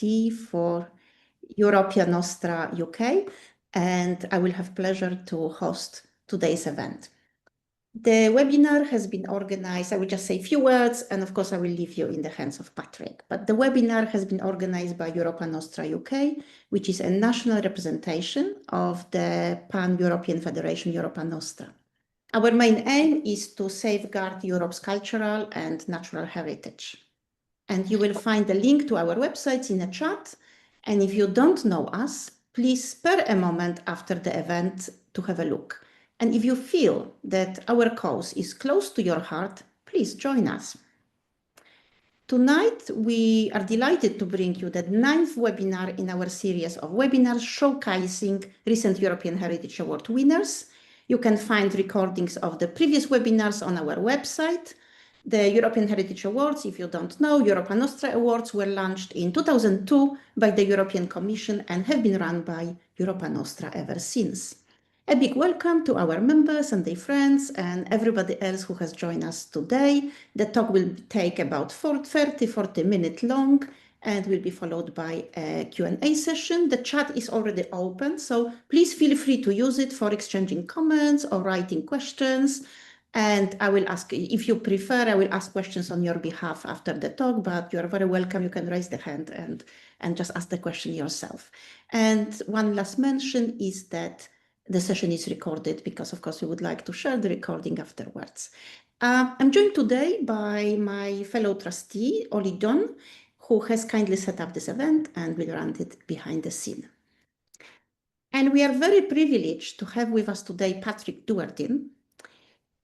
trustee for Europa Nostra UK, and I will have pleasure to host today's event. The webinar has been organized, I will just say a few words, and of course I will leave you in the hands of Patrick. But the webinar has been organized by Europa Nostra UK, which is a national representation of the Pan-European Federation Europa Nostra. Our main aim is to safeguard Europe's cultural and natural heritage. And you will find the link to our websites in the chat. And if you don't know us, please spare a moment after the event to have a look. And if you feel that our cause is close to your heart, please join us. Tonight, we are delighted to bring you the 9th webinar in our series of webinars showcasing recent European Heritage Award winners. You can find recordings of the previous webinars on our website. The European Heritage Awards, if you don't know, Europa Nostra Awards were launched in 2002 by the European Commission and have been run by Europa Nostra ever since. A big welcome to our members and their friends and everybody else who has joined us today. The talk will take about 30-40 minutes long and will be followed by a Q&A session. The chat is already open, so please feel free to use it for exchanging comments or writing questions. And I will ask, if you prefer, I will ask questions on your behalf after the talk, but you are very welcome. You can raise the hand and just ask the question yourself. And one last mention is that the session is recorded because, of course, we would like to share the recording afterwards. I'm joined today by my fellow trustee, Oli Don, who has kindly set up this event and will run it behind the scene. And we are very privileged to have with us today Patrick Duertin.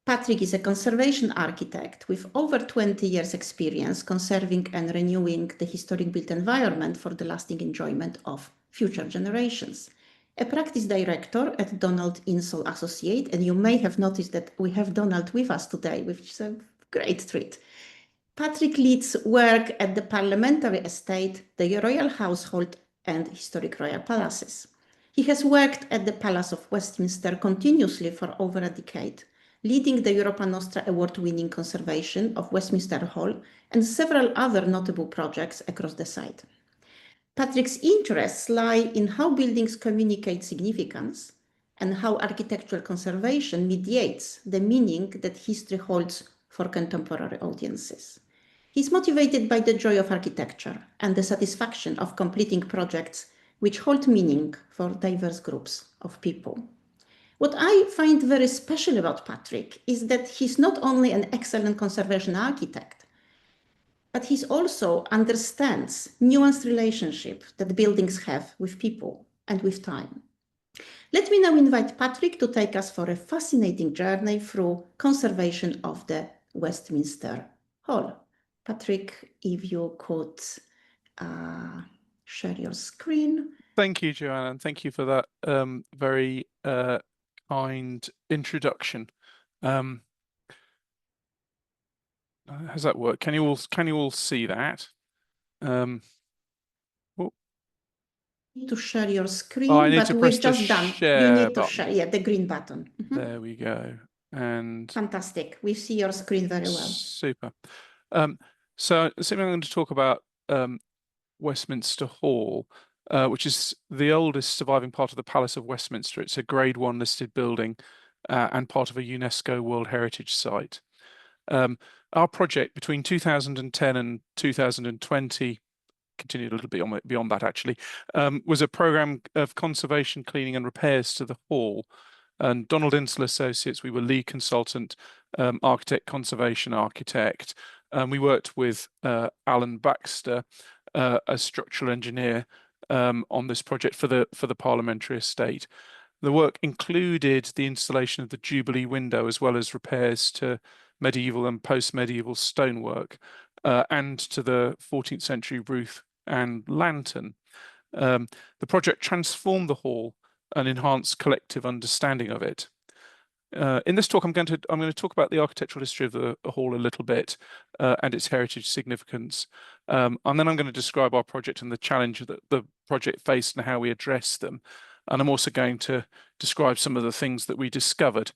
Patrick is a conservation architect with over 20 years experience conserving and renewing the historic built environment for the lasting enjoyment of future generations. A practice director at Donald Insall Associates, and you may have noticed that we have Donald with us today, which is a great treat. Patrick leads work at the Parliamentary Estate, the Royal Household and Historic Royal Palaces. He has worked at the Palace of Westminster continuously for over a decade, leading the Europa Nostra Award-winning conservation of Westminster Hall and several other notable projects across the site. Patrick's interests lie in how buildings communicate significance and how architectural conservation mediates the meaning that history holds for contemporary audiences. He's motivated by the joy of architecture and the satisfaction of completing projects which hold meaning for diverse groups of people. What I find very special about Patrick is that he's not only an excellent conservation architect, but he also understands nuanced relationship that buildings have with people and with time. Let me now invite Patrick to take us for a fascinating journey through conservation of the Westminster Hall. Patrick, if you could share your screen. Thank you, Joanna, and thank you for that very kind introduction. How's that work? Can you all see that? You need to share your screen, I need but to we've press the just done. share You need to button. share, yeah, the green button. There we go. And fantastic. We see your screen very well. Super. So I'm going to talk about Westminster Hall, which is the oldest surviving part of the Palace of Westminster. It's a Grade 1 listed building and part of a UNESCO World Heritage Site. Our project between 2010 and 2020, continued a little bit beyond that actually, was a program of conservation, cleaning and repairs to the hall. And Donald Insall Associates, we were lead consultant, architect, conservation architect. We worked with Alan Baxter, a structural engineer, on this project for the Parliamentary Estate. The work included the installation of the Jubilee window as well as repairs to medieval and post-medieval stonework and to the 14th century roof and lantern. The project transformed the hall and enhanced collective understanding of it. In this talk, I'm going to talk about the architectural history of the hall a little bit and its heritage significance. And then I'm going to describe our project and the challenge that the project faced and how we addressed them. And I'm also going to describe some of the things that we discovered.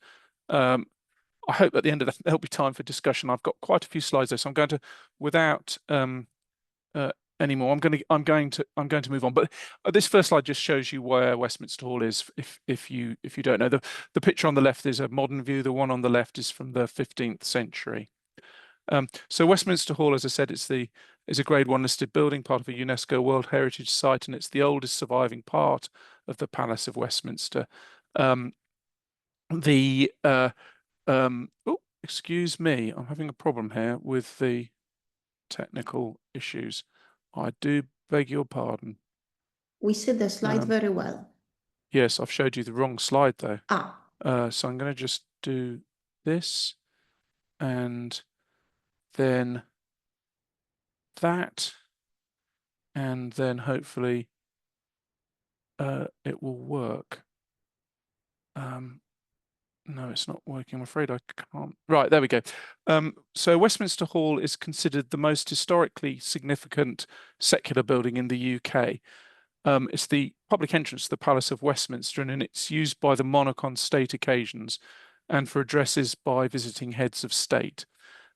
I hope at the end of that there'll be time for discussion. I've got quite a few slides there, so I'm going to, without anymore. I'm going to move on. But this first slide just shows you where Westminster Hall is. If you don't know, the picture on the left is a modern view. The one on the left is from the 15th century. So Westminster Hall, as I said, is a Grade 1 listed building, part of a UNESCO World Heritage Site, and it's the oldest surviving part of the Palace of Westminster. Oh, excuse me, I'm having a problem here with the technical issues. I do beg your pardon. We see the slide very well. Yes, I've showed you the wrong slide though. Ah. So I'm going to just do this and then that, and then hopefully it will work. No, it's not working. I'm afraid I can't. Right, there we go. So Westminster Hall is considered the most historically significant secular building in the UK. It's the public entrance to the Palace of Westminster, and it's used by the monarch on state occasions and for addresses by visiting heads of state.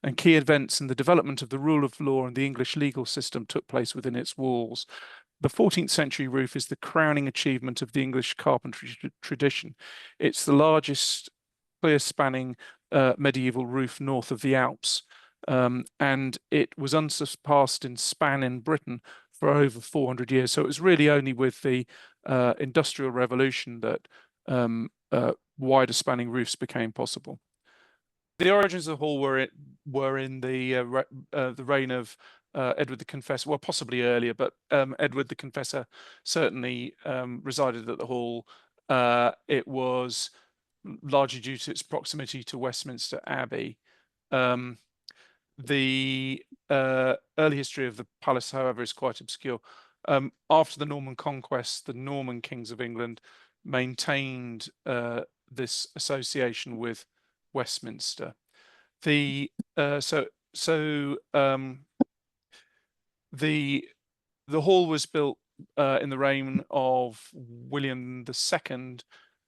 And key events in the development of the rule of law and the English legal system took place within its walls. The 14th century roof is the crowning achievement of the English carpentry tradition. It's the largest clear spanning medieval roof north of the Alps, and it was unsurpassed in span in Britain for over 400 years. So it was really only with the Industrial Revolution that wider spanning roofs became possible. The origins of the hall were in the reign of Edward the Confessor, well, possibly earlier, but Edward the Confessor certainly resided at the hall. It was largely due to its proximity to Westminster Abbey. The early history of the palace, however, is quite obscure. After the Norman conquest, the Norman kings of England maintained this association with Westminster. The hall was built in the reign of William II.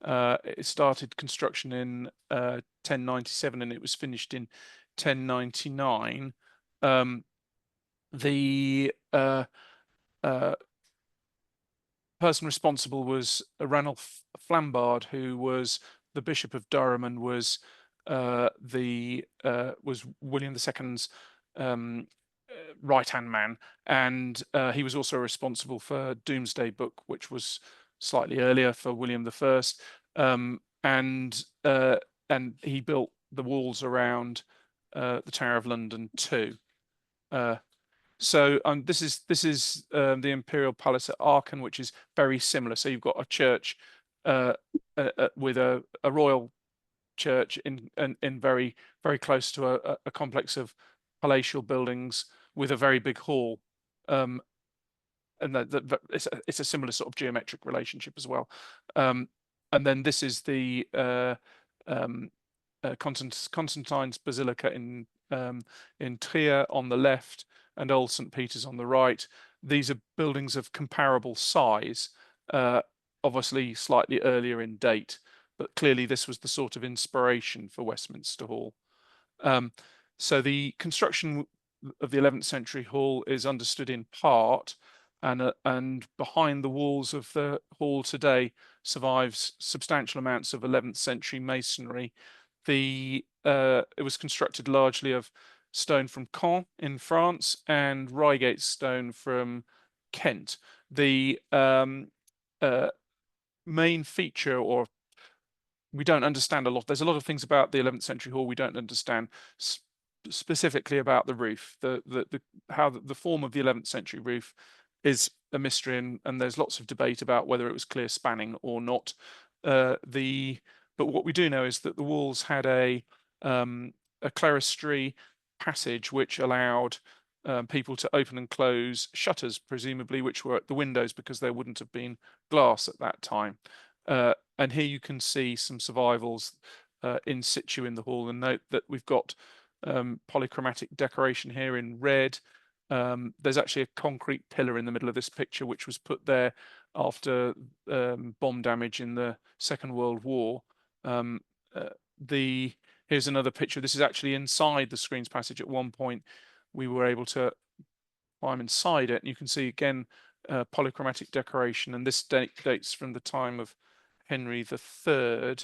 It started construction in 1097 and it was finished in 1099. The person responsible was Ranulph Flambard, who was the Bishop of Durham and was William II's right-hand man, and he was also responsible for Domesday Book, which was slightly earlier for William I, and he built the walls around the Tower of London too. So this is the Imperial Palace at Aachen, which is very similar. So you've got a church with a royal church in very close to a complex of palatial buildings with a very big hall, and it's a similar sort of geometric relationship as well. And then this is the Constantine's Basilica in Trier on the left, and Old St. Peter's on the right. These are buildings of comparable size, obviously slightly earlier in date, but clearly this was the sort of inspiration for Westminster Hall. So the construction of the 11th century hall is understood in part, and behind the walls of the hall today survives substantial amounts of 11th century masonry. It was constructed largely of stone from Caen in France and Reigate stone from Kent. The main feature, or we don't understand a lot. There's a lot of things about the 11th century hall we don't understand, specifically about the roof. How the form of the 11th century roof is a mystery, and there's lots of debate about whether it was clear spanning or not. But what we do know is that the walls had a clerestory passage which allowed people to open and close shutters, presumably, which were at the windows because there wouldn't have been glass at that time. And here you can see some survivals in situ in the hall, and note that we've got polychromatic decoration here in red. There's actually a concrete pillar in the middle of this picture, which was put there after bomb damage in the Second World War. Here's another picture. This is actually inside the screens passage. At one point, we were able to I'm inside it, and you can see again polychromatic decoration, and this dates from the time of Henry III.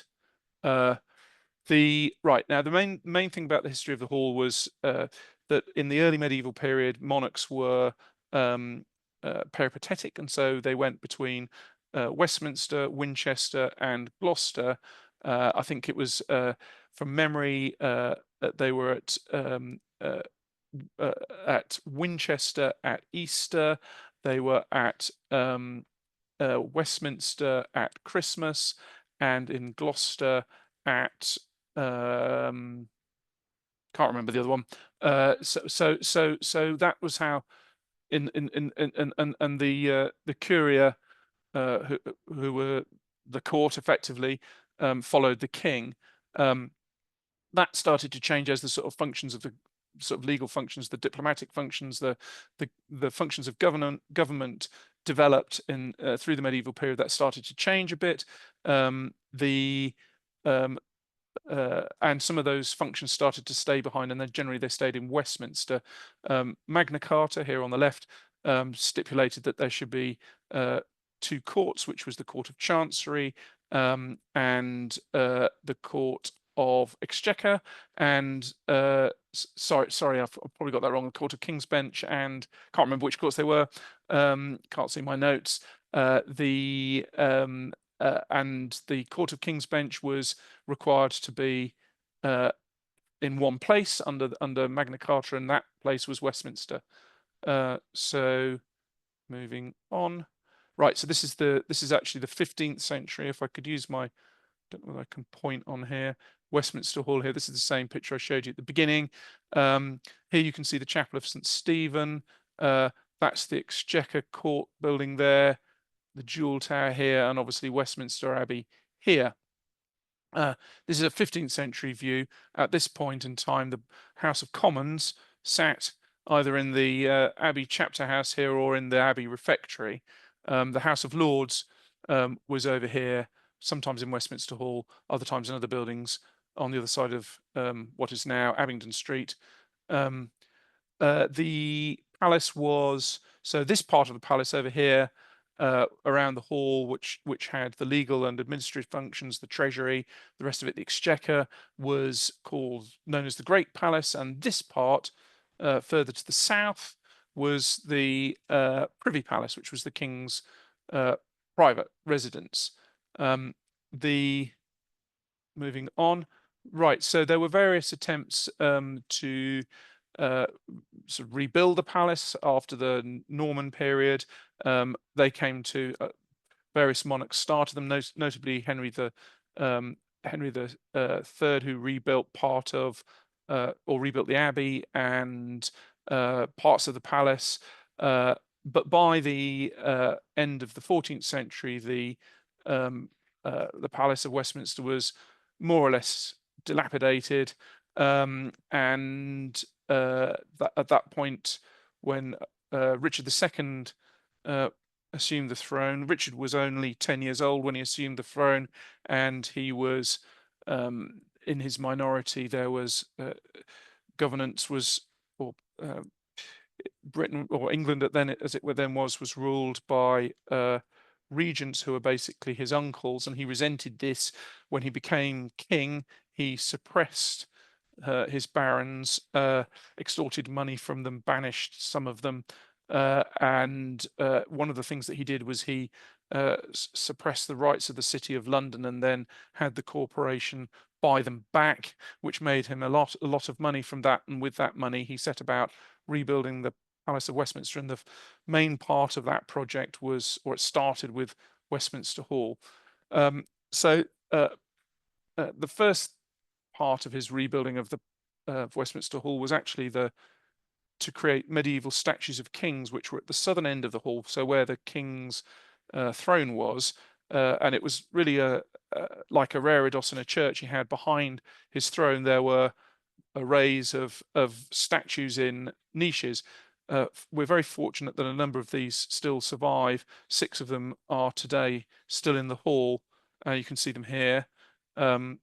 Right now, the main thing about the history of the hall was that in the early medieval period, monarchs were peripatetic, and so they went between Westminster, Winchester, and Gloucester. I think it was from memory they were at Winchester at Easter. They were at Westminster at Christmas, and in Gloucester at can't remember the other one. So that was how and the curia who were the court effectively followed the king. That started to change as the sort of functions of the sort of legal functions, the diplomatic functions, the functions of government developed in through the medieval period. That started to change a bit. And some of those functions started to stay behind, and then generally they stayed in Westminster. Magna Carta here on the left stipulated that there should be two courts, which was the Court of Chancery and the Court of Exchequer, and sorry, I've probably got that wrong. The Court of King's Bench, and can't remember which courts they were. Can't see my notes. And the Court of King's Bench was required to be in one place under Magna Carta, and that place was Westminster. So moving on, right. So this is actually the 15th century. If I could use my, don't know if I can point on here, Westminster Hall here. This is the same picture I showed you at the beginning. Here you can see the Chapel of St. Stephen. That's the Exchequer Court building there, the Jewel Tower here, and obviously Westminster Abbey here. This is a 15th century view. At this point in time, the House of Commons sat either in the Abbey Chapter House here or in the Abbey Refectory. The House of Lords was over here, sometimes in Westminster Hall, other times in other buildings on the other side of what is now Abingdon Street. The palace was, so this part of the palace over here around the hall, which had the legal and administrative functions, the treasury, the rest of it, the exchequer, was known as the Great Palace, and this part further to the south was the Privy Palace, which was the king's private residence. Moving on, right, so there were various attempts to sort of rebuild the palace after the Norman period. They came to various monarchs started them, notably Henry the Third, who rebuilt part of or rebuilt the abbey and parts of the palace. But by the end of the 14th century, the Palace of Westminster was more or less dilapidated, and at that point, when Richard II assumed the throne, Richard was only 10 years old when he assumed the throne, and he was in his minority. There was governance was, or Britain or England as it was ruled by regents who were basically his uncles, and he resented this. When he became king, he suppressed his barons, extorted money from them, banished some of them, and one of the things that he did was he suppressed the rights of the City of London, and then had the corporation buy them back, which made him a lot of money from that. And with that money, he set about rebuilding the Palace of Westminster, and the main part of that project was, or it started with, Westminster Hall. So the first part of his rebuilding of the Westminster Hall was actually to create medieval statues of kings, which were at the southern end of the hall, so where the king's throne was, and it was really like a reredos in a church. He had behind his throne, there were arrays of statues in niches. We're very fortunate that a number of these still survive. 6 of them are today still in the hall. You can see them here. From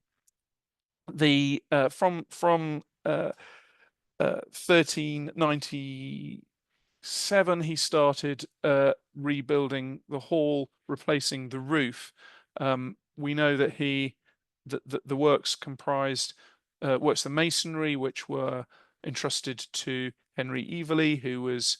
1390 1907, he started rebuilding the hall, replacing the roof. We know that the works comprised works of masonry, which were entrusted to Henry Everley, who was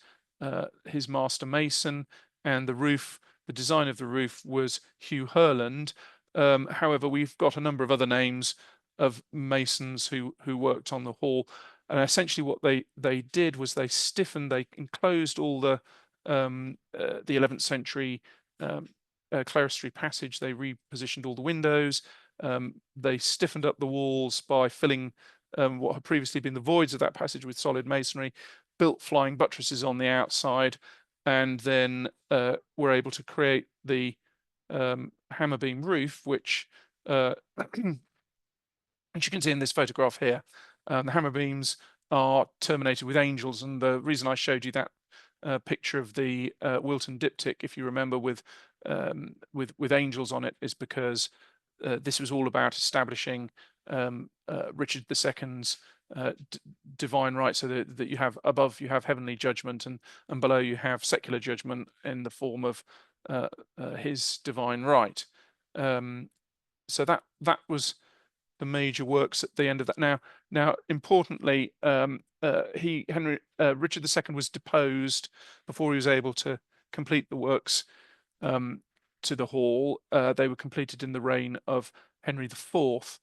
his master mason, and the design of the roof was Hugh Herland. However, we've got a number of other names of masons who worked on the hall, and essentially what they did was they enclosed all the 11th century clerestory passage. They repositioned all the windows. They stiffened up the walls by filling what had previously been the voids of that passage with solid masonry, built flying buttresses on the outside, and then were able to create the hammer beam roof, which as you can see in this photograph here, the hammer beams are terminated with angels, and the reason I showed you that picture of the Wilton diptych, if you remember, with angels on it, is because this was all about establishing Richard II's divine right, so that you have above you have heavenly judgment, and below you have secular judgment in the form of his divine right. So that was the major works at the end of that. Now, importantly, Richard II was deposed before he was able to complete the works to the hall. They were completed in the reign of Henry IV,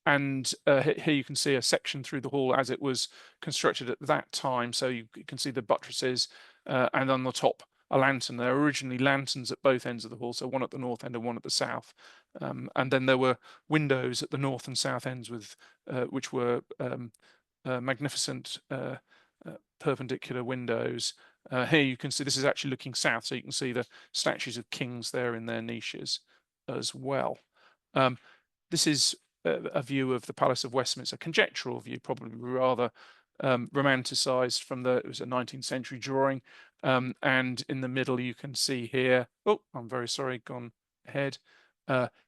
and here you can see a section through the hall as it was constructed at that time. So you can see the buttresses, and on the top a lantern. There were originally lanterns at both ends of the hall, so one at the north end and one at the south. And then there were windows at the north and south ends with which were magnificent perpendicular windows. Here you can see this is actually looking south, so you can see the statues of kings there in their niches as well. This is a view of the Palace of Westminster, a conjectural view, probably rather romanticized from it was a 19th century drawing. And in the middle you can see here, oh, I'm very sorry, gone ahead.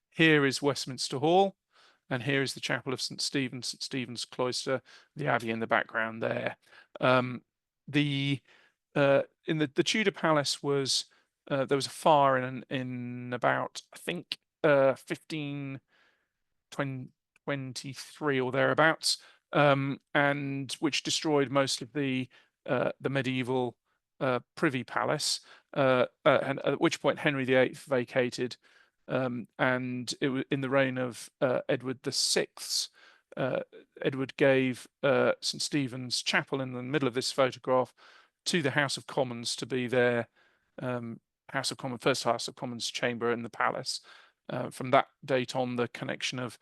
Here is Westminster Hall, and here is the Chapel of St. Stephen's Cloister, the Abbey in the background there. In the Tudor Palace was there was a fire in about, I think, 1523 or thereabouts, and which destroyed most of the medieval Privy Palace, and at which point Henry VIII vacated, and it was in the reign of Edward VI. Edward gave St. Stephen's Chapel in the middle of this photograph to the House of Commons to be their first House of Commons chamber in the palace. From that date on, the connection of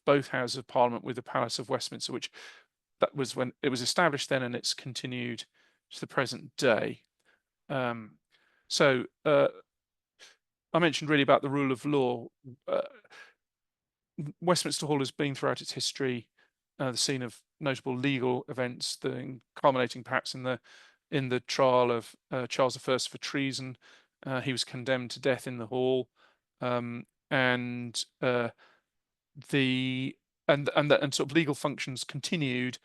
both Houses of Parliament with the Palace of Westminster, which that was when it was established then, and it's continued to the present day. So I mentioned really about the rule of law. Westminster Hall has been throughout its history the scene of notable legal events, culminating perhaps in the trial of Charles I for treason. He was condemned to death in the hall, and sort of legal functions continued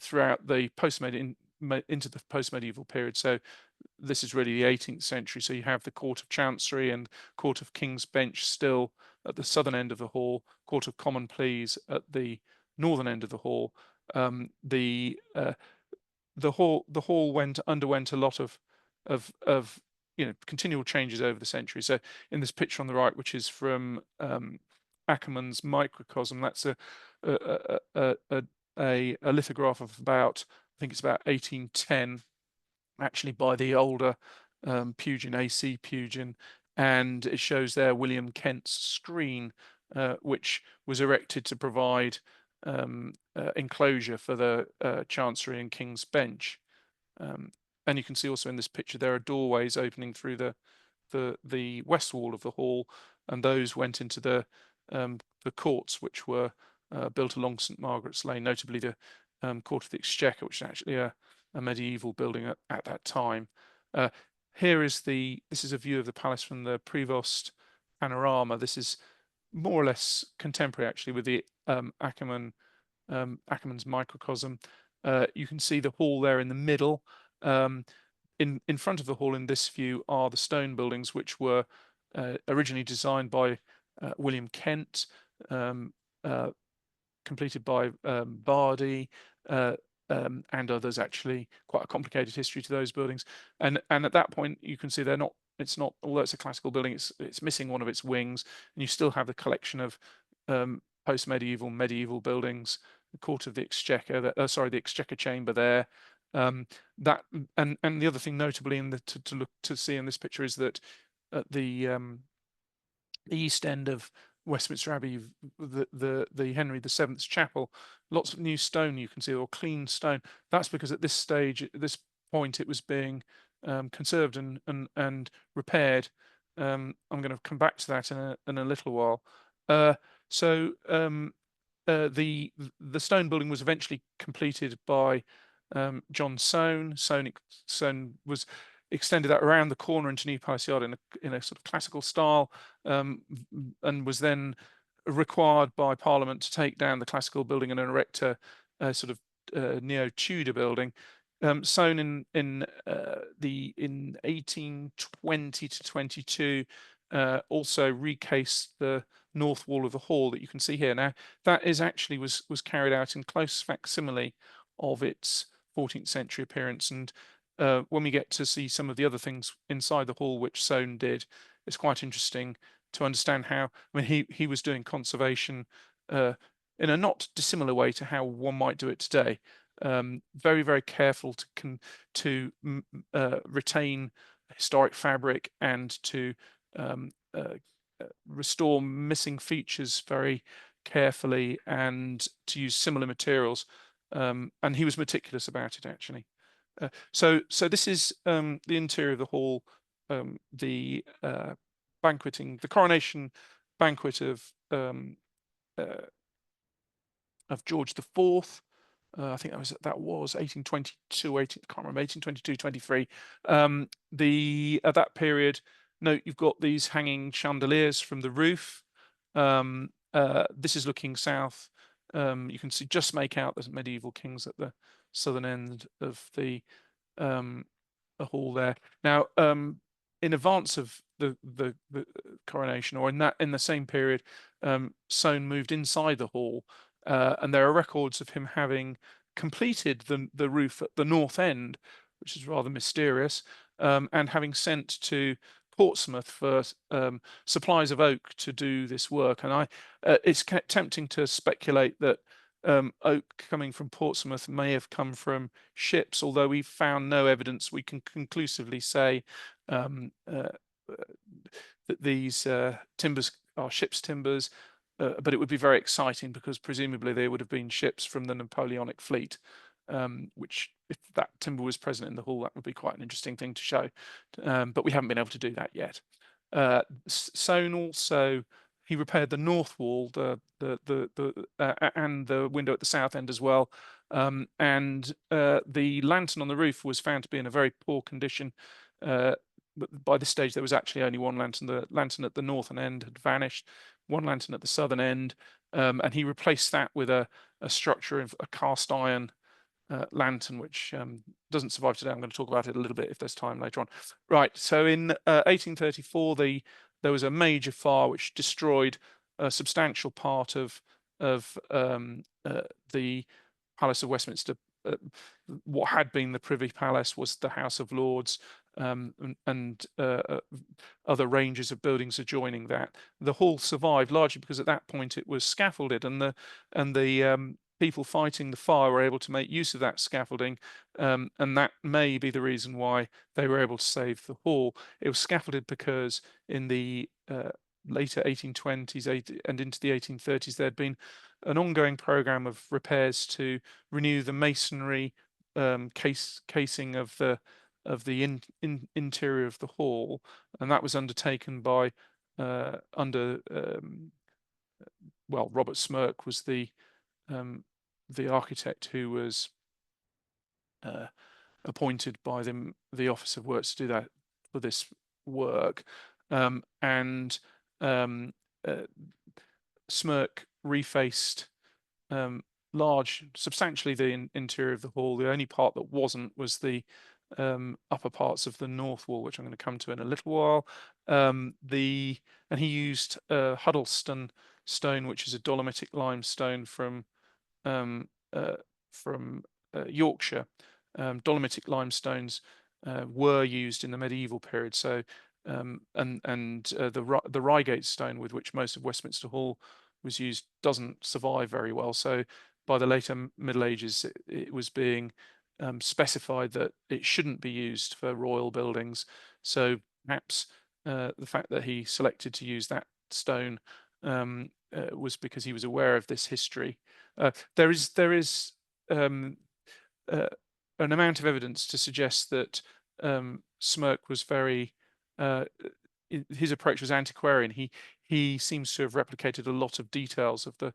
throughout the into the post-medieval period. So this is really the 18th century. So you have the Court of Chancery and Court of King's Bench still at the southern end of the hall, Court of Common Pleas at the northern end of the hall. The hall underwent a lot of continual changes over the century. So in this picture on the right, which is from Ackerman's microcosm, that's a lithograph of about, I think it's about 1810, actually, by the older Pugin, A.C. Pugin, and it shows there William Kent's screen, which was erected to provide enclosure for the Chancery and King's Bench. And you can see also in this picture there are doorways opening through the west wall of the hall, and those went into the courts, which were built along St. Margaret's Lane, notably the Court of the Exchequer, which is actually a medieval building at that time. This is a view of the palace from the Prevost panorama. This is more or less contemporary, actually, with the Ackerman's microcosm. You can see the hall there in the middle, In front of the hall in this view are the stone buildings, which were originally designed by William Kent, completed by Bardi, and others. Actually, quite a complicated history to those buildings. And at that point, you can see they're not. It's not, although it's a classical building, it's missing one of its wings, and you still have the collection of medieval buildings, the Court of the Exchequer, the Exchequer Chamber there. That and the other thing notably in the to see in this picture is that at the east end of Westminster Abbey, the Henry VII's chapel, lots of new stone you can see, or clean stone. That's because at this stage, at this point, it was being conserved and repaired. I'm going to come back to that in a little while. So the stone building was eventually completed by John Soane. Soane was extended that around the corner into New Palace Yard in a sort of classical style, and was then required by Parliament to take down the classical building and erect a sort of neo-Tudor building. Soane in 1820 to 22 also recased the north wall of the hall that you can see here. Now that is actually was carried out in close facsimile of its 14th century appearance, and when we get to see some of the other things inside the hall which Soane did, it's quite interesting to understand how. I mean, he was doing conservation in a not dissimilar way to how one might do it today. Very, very careful to retain historic fabric and to restore missing features very carefully, and to use similar materials. And he was meticulous about it, actually. So this is the interior of the hall, the coronation banquet of George IV. I think that was 1822, I can't remember, 1822, 23. At that period, note you've got these hanging chandeliers from the roof. This is looking south. You can just make out the medieval kings at the southern end of the hall there. Now, in advance of the coronation, or in the same period, Soane moved inside the hall, and there are records of him having completed the roof at the north end, which is rather mysterious, and having sent to Portsmouth for supplies of oak to do this work. And it's tempting to speculate that oak coming from Portsmouth may have come from ships, although we've found no evidence we can conclusively say that these timbers are ship's timbers. But it would be very exciting because presumably they would have been ships from the Napoleonic fleet, which, if that timber was present in the hall, that would be quite an interesting thing to show. But we haven't been able to do that yet. Soane also, he repaired the north wall, and the window at the south end as well. And the lantern on the roof was found to be in a very poor condition. By this stage, there was actually only one lantern. The lantern at the northern end had vanished. One lantern at the southern end, and he replaced that with a structure of a cast iron lantern, which doesn't survive today. I'm going to talk about it a little bit if there's time later on. Right, so in 1834, there was a major fire which destroyed a substantial part of the Palace of Westminster. What had been the Privy Palace was the House of Lords, and other ranges of buildings adjoining that. The hall survived largely because at that point it was scaffolded, and the people fighting the fire were able to make use of that scaffolding, and that may be the reason why they were able to save the hall. It was scaffolded because in the later 1820s and into the 1830s there had been an ongoing program of repairs to renew the masonry casing of the interior of the hall, and that was undertaken by Robert Smirke was the architect who was appointed by the Office of Works to do that for this work, and Smirke refaced substantially the interior of the hall. The only part that wasn't was the upper parts of the north wall, which I'm going to come to in a little while. And he used Huddleston stone, which is a dolomitic limestone from Yorkshire. Dolomitic limestones were used in the medieval period. So the Reigate stone with which most of Westminster Hall was used doesn't survive very well. So by the later Middle Ages, it was being specified that it shouldn't be used for royal buildings. So perhaps the fact that he selected to use that stone was because he was aware of this history. There is an amount of evidence to suggest that Smirke was very his approach was antiquarian. He seems to have replicated a lot of details of the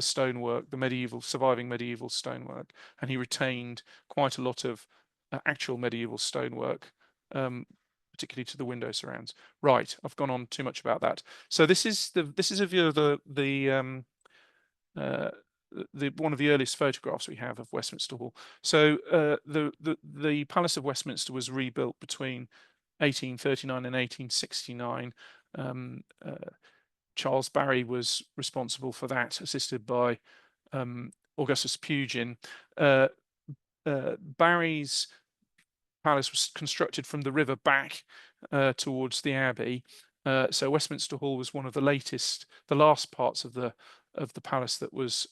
stonework, the surviving medieval stonework, and he retained quite a lot of actual medieval stonework, particularly to the window surrounds. Right, I've gone on too much about that. So this is a view of the one of the earliest photographs we have of Westminster Hall. So the Palace of Westminster was rebuilt between 1839 and 1869. Charles Barry was responsible for that, assisted by Augustus Pugin. Barry's palace was constructed from the river back towards the Abbey. So Westminster Hall was one of the last parts of the palace that was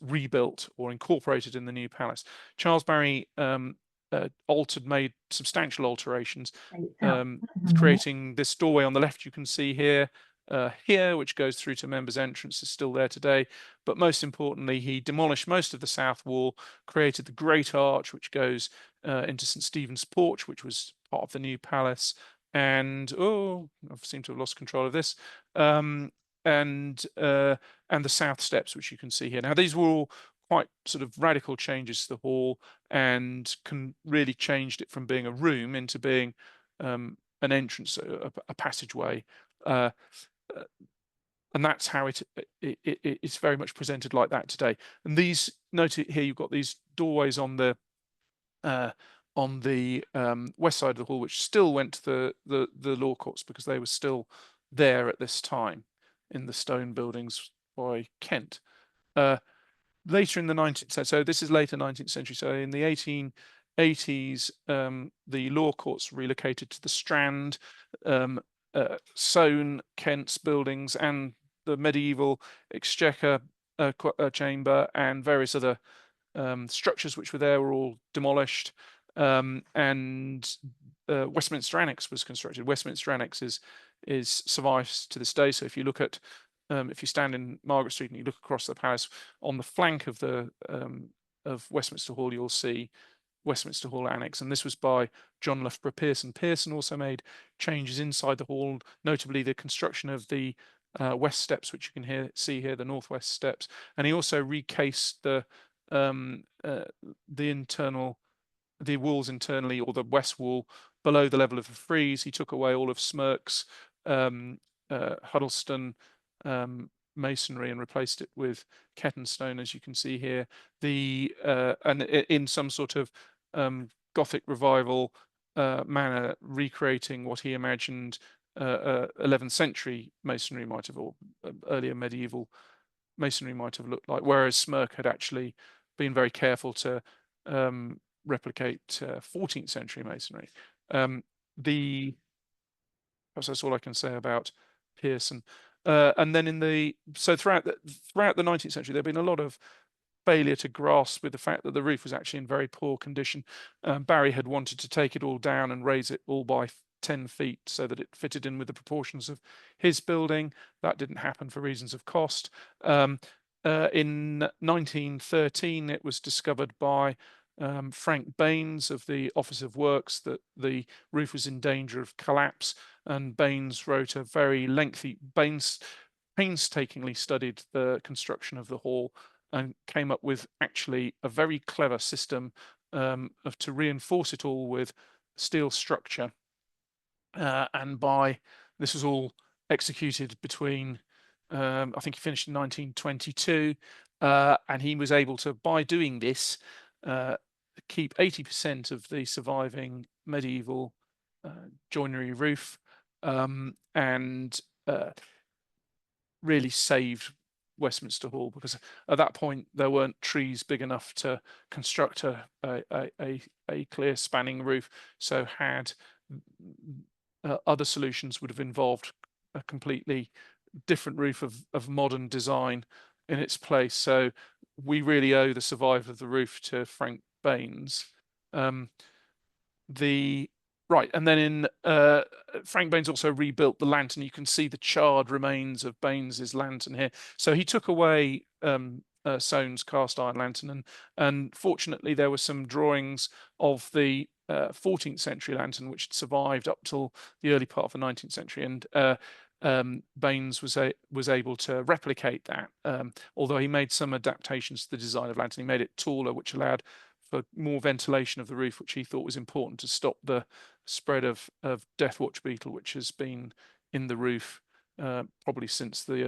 rebuilt or incorporated in the new palace. Charles Barry made substantial alterations, creating this doorway on the left you can see here, which goes through to members' entrance, is still there today. But most importantly, he demolished most of the south wall, created the Great Arch, which goes into St. Stephen's Porch, which was part of the new palace. And I've seemed to have lost control of this. And the south steps, which you can see here. Now, these were all quite sort of radical changes to the hall, and really changed it from being a room into being an entrance, a passageway. And that's how it's very much presented like that today. And note here, you've got these doorways on the west side of the hall, which still went to the law courts, because they were still there at this time in the stone buildings by Kent. Later in the 19th century, so this is later 19th century, so in the 1880s, the law courts relocated to the Strand. Soane, Kent's buildings, and the medieval Exchequer chamber and various other structures which were there were all demolished, and Westminster Annex was constructed. Westminster Annex survives to this day. So if you look at if you stand in Margaret Street and you look across the palace, on the flank of of Westminster Hall, you'll see Westminster Hall Annex, and this was by John Loughborough Pearson. Pearson also made changes inside the hall, notably the construction of the west steps, which you can see here, the northwest steps, and he also recased the walls internally, or the west wall below the level of the frieze. He took away all of Smirke's Huddleston masonry and replaced it with Ketton stone, as you can see here. And in some sort of Gothic revival manner, recreating what he imagined 11th century masonry might have, or earlier medieval masonry might have looked like, whereas Smirke had actually been very careful to replicate 14th century masonry. Perhaps that's all I can say about Pearson. And then throughout the 19th century, there have been a lot of failure to grasp with the fact that the roof was actually in very poor condition. Barry had wanted to take it all down and raise it all by 10 feet so that it fitted in with the proportions of his building. That didn't happen for reasons of cost. In 1913, it was discovered by Frank Baines of the Office of Works that the roof was in danger of collapse, and Baines wrote a very lengthy, painstakingly studied the construction of the hall and came up with actually a very clever system to reinforce it all with steel structure. And this was all executed between, I think he finished in 1922, and he was able to, by doing this, keep 80% of the surviving medieval joinery roof, and really saved Westminster Hall, because at that point there weren't trees big enough to construct a clear spanning roof. So had other solutions would have involved a completely different roof of modern design in its place. So we really owe the survival of the roof to Frank Baines. Right, and then in Frank Baines also rebuilt the lantern. You can see the charred remains of Baines's lantern here. So he took away Soane's cast iron lantern, and fortunately there were some drawings of the 14th century lantern which had survived up till the early part of the 19th century, and Baines was able to replicate that, although he made some adaptations to the design of lantern. He made it taller, which allowed for more ventilation of the roof, which he thought was important to stop the spread of death watch beetle, which has been in the roof probably since the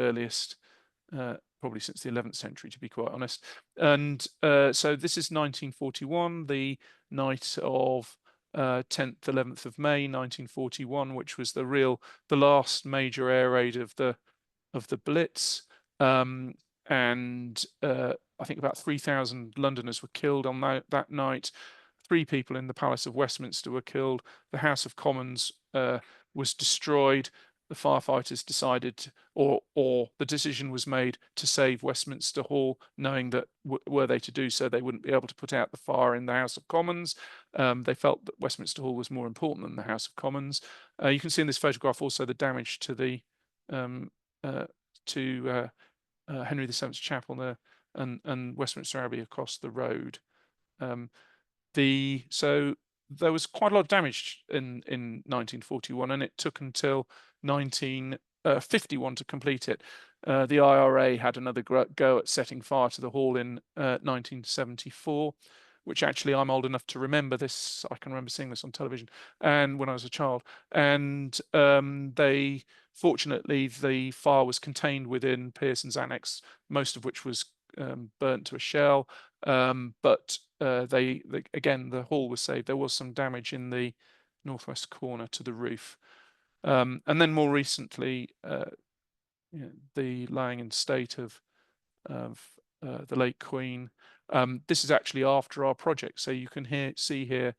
11th century, to be quite honest. And so this is 1941, the night of 10th, 11th of May 1941, which was the last major air raid of the Blitz. And I think about 3,000 Londoners were killed on that night. 3 people in the Palace of Westminster were killed. The House of Commons was destroyed. The firefighters decided, or the decision was made, to save Westminster Hall, knowing that were they to do so, they wouldn't be able to put out the fire in the House of Commons. They felt that Westminster Hall was more important than the House of Commons. You can see in this photograph also the damage to the Henry VII's chapel there, and Westminster Abbey across the road. So there was quite a lot of damage in 1941, and it took until 1951 to complete it. The IRA had another go at setting fire to the hall in 1974, which actually I'm old enough to remember this. I can remember seeing this on television and when I was a child. And fortunately, the fire was contained within Pearson's Annex, most of which was burnt to a shell. But again, the hall was saved. There was some damage in the northwest corner to the roof. And then more recently, the lying in state of the late Queen. This is actually after our project, so you can see here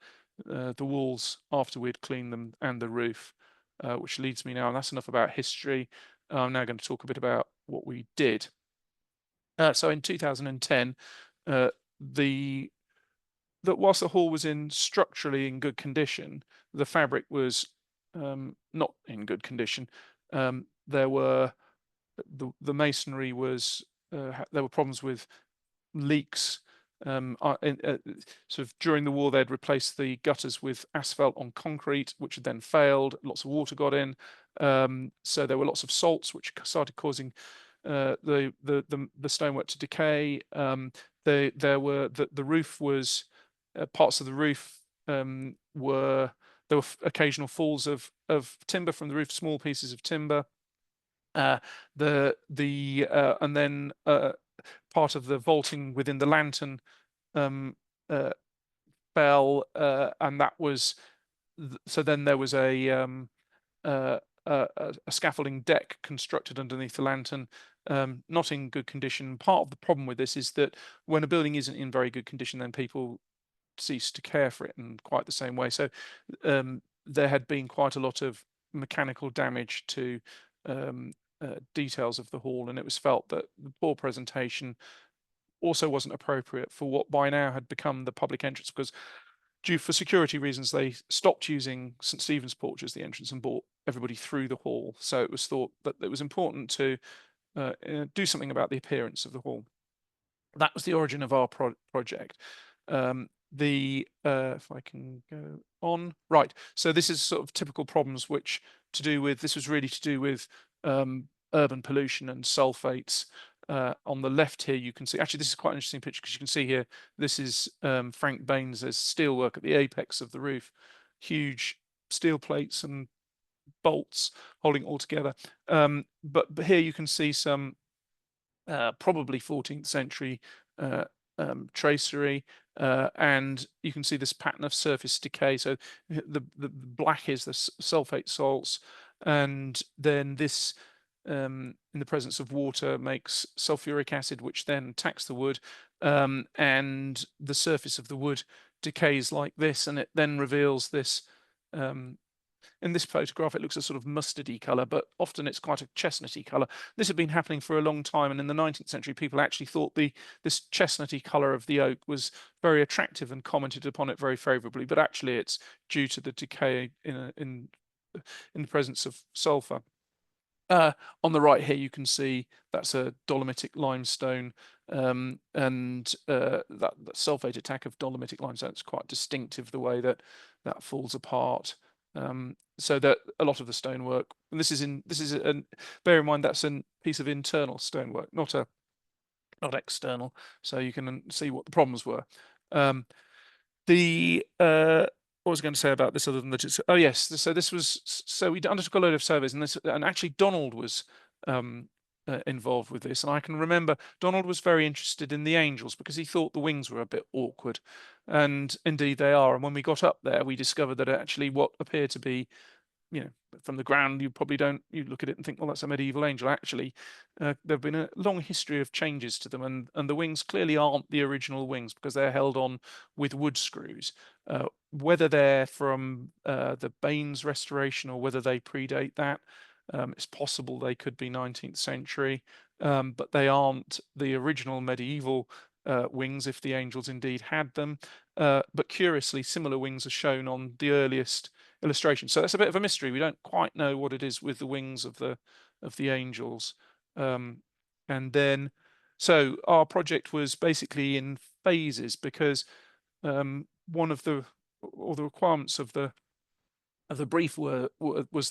the walls after we'd cleaned them and the roof, which leads me now, and that's enough about history. I'm now going to talk a bit about what we did. So in 2010, whilst the hall was structurally in good condition, the fabric was not in good condition. There were the masonry was there were problems with leaks. Sort of during the war, they'd replaced the gutters with asphalt on concrete, which had then failed. Lots of water got in, so there were lots of salts, which started causing the stonework to decay. There were the roof was parts of the roof there were occasional falls of timber from the roof, small pieces of timber. And then part of the vaulting within the lantern fell, and that was so. Then there was a scaffolding deck constructed underneath the lantern, not in good condition. Part of the problem with this is that when a building isn't in very good condition, then people cease to care for it in quite the same way. So there had been quite a lot of mechanical damage to details of the hall, and it was felt that the poor presentation also wasn't appropriate for what by now had become the public entrance, because for security reasons they stopped using St. Stephen's Porch as the entrance and brought everybody through the hall. So it was thought that it was important to do something about the appearance of the hall. That was the origin of our project. If I can go on, right. So this is sort of typical problems this was really to do with urban pollution and sulfates. On the left here, you can see, actually, this is quite an interesting picture, because you can see here, this is Frank Baines' steelwork at the apex of the roof, huge steel plates and bolts holding it all together. But here you can see some probably 14th century tracery. and you can see this pattern of surface decay. So the black is the sulfate salts, and then this in the presence of water makes sulfuric acid, which then attacks the wood, and the surface of the wood decays like this, and it then reveals this. In this photograph, it looks a sort of mustardy colour, but often it's quite a chestnutty colour. This had been happening for a long time, and in the 19th century, people actually thought this chestnutty colour of the oak was very attractive and commented upon it very favourably. But actually, it's due to the decay in the presence of sulphur. On the right here, you can see that's a dolomitic limestone, and that sulfate attack of dolomitic limestone is quite distinctive, the way that falls apart. So that a lot of the stonework, and bear in mind that's a piece of internal stonework, not external. So you can see what the problems were. What was I going to say about this other than that? Oh yes, so we undertook a load of surveys, and actually Donald was involved with this, and I can remember Donald was very interested in the angels because he thought the wings were a bit awkward, and indeed they are. And when we got up there, we discovered that actually what appeared to be, from the ground, you look at it and think, well, that's a medieval angel. Actually, there have been a long history of changes to them, and the wings clearly aren't the original wings because they're held on with wood screws. Whether they're from the Baines restoration or whether they predate that, it's possible they could be 19th century, but they aren't the original medieval wings if the angels indeed had them. But curiously, similar wings are shown on the earliest illustration. So that's a bit of a mystery. We don't quite know what it is with the wings of the angels. And then, so our project was basically in phases because one of the requirements of the brief was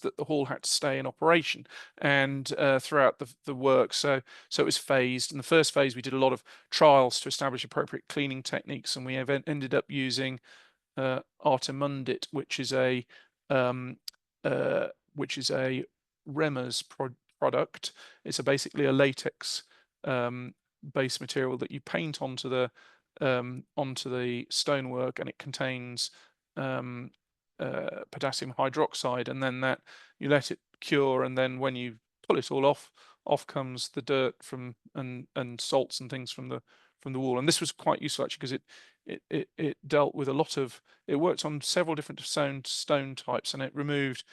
that the hall had to stay in operation and throughout the work. So it was phased. In the first phase, we did a lot of trials to establish appropriate cleaning techniques, and we ended up using Artemundit, which is a Remers product. It's basically a latex base material that you paint onto the stonework, and it contains potassium hydroxide, and then that you let it cure, and then when you pull it all off comes the dirt and salts and things from the wall. And this was quite useful actually because it dealt with a lot of, it worked on several different stone types, and it removed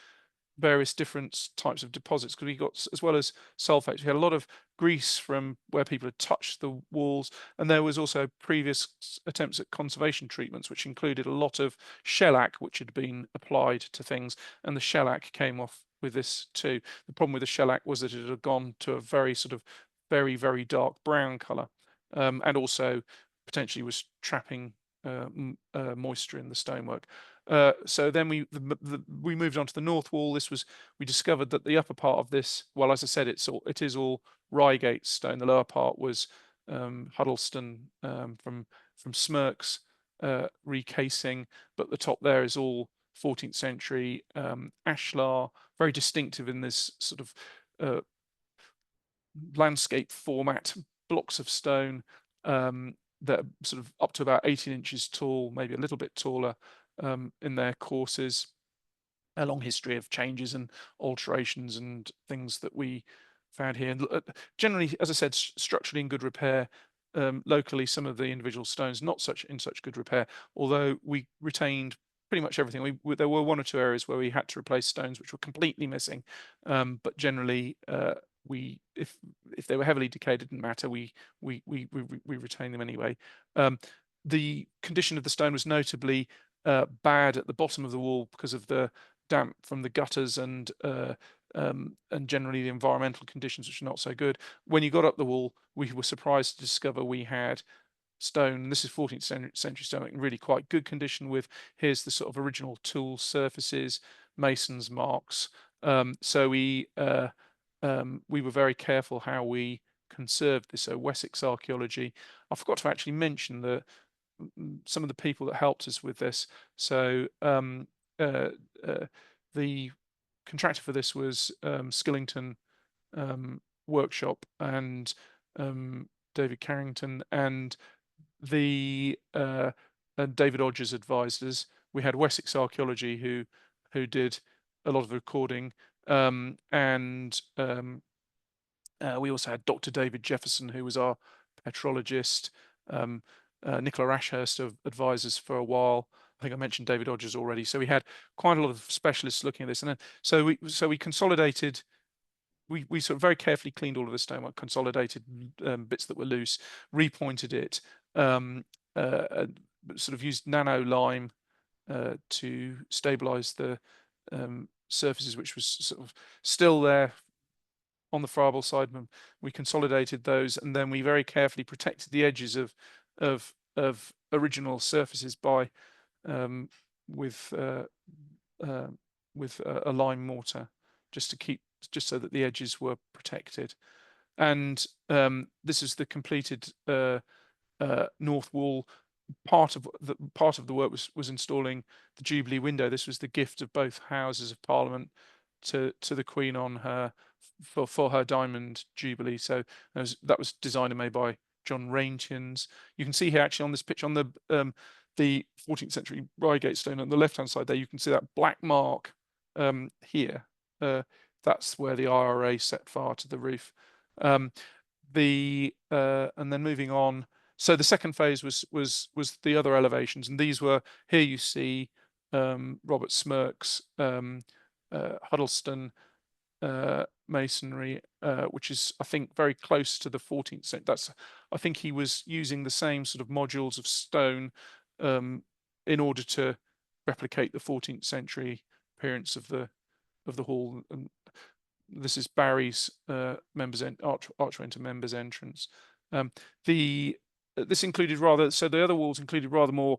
various different types of deposits, because we got, as well as sulfates, we had a lot of grease from where people had touched the walls, and there was also previous attempts at conservation treatments, which included a lot of shellac which had been applied to things, and the shellac came off with this too. The problem with the shellac was that it had gone to a very sort of very, very dark brown color, and also potentially was trapping moisture in the stonework. So then we moved on to the north wall. We discovered that the upper part of this, well, as I said, it is all Reigate stone. The lower part was Huddleston from Smirke's recasing, but the top there is all 14th century ashlar, very distinctive in this sort of landscape format, blocks of stone that are sort of up to about 18 inches tall, maybe a little bit taller in their courses. A long history of changes and alterations and things that we found here. And generally, as I said, structurally in good repair. Locally, some of the individual stones not in such good repair, although we retained pretty much everything. There were one or two areas where we had to replace stones which were completely missing, but generally if they were heavily decayed, it didn't matter. We retain them anyway. The condition of the stone was notably bad at the bottom of the wall because of the damp from the gutters and generally the environmental conditions, which are not so good. When you got up the wall, we were surprised to discover we had stone. This is 14th century stone in really quite good condition, with here's the sort of original tool surfaces, mason's marks. So we were very careful how we conserved this. So Wessex archaeology. I forgot to actually mention that some of the people that helped us with this. So the contractor for this was Skillington Workshop and David Carrington, and and David Odgers advised us. We had Wessex Archaeology who did a lot of the recording, and we also had Dr. David Jefferson, who was our petrologist. Nicola Ashurst advised us for a while. I think I mentioned David Odgers already. So we had quite a lot of specialists looking at this, and then so we consolidated. We sort of very carefully cleaned all of the stonework, consolidated bits that were loose, repointed it, sort of used nano lime to stabilize the surfaces, which was sort of still there on the friable side. We consolidated those, and then we very carefully protected the edges of original surfaces by with a lime mortar, just so that the edges were protected. And this is the completed north wall. Part of the work was installing the Jubilee window. This was the gift of both Houses of Parliament to the Queen on her for her Diamond Jubilee. So that was designed and made by John Raintians. You can see here actually on this picture on the 14th century Reigate stone on the left hand side there, you can see that black mark here. That's where the IRA set fire to the roof. And then moving on. So the second phase was the other elevations, and these were, here you see Robert Smirke's Huddleston masonry, which is, I think, very close to the 14th century. I think he was using the same sort of modules of stone in order to replicate the 14th century appearance of the hall. And this is Barry's archway into members' entrance. This included the other walls included rather more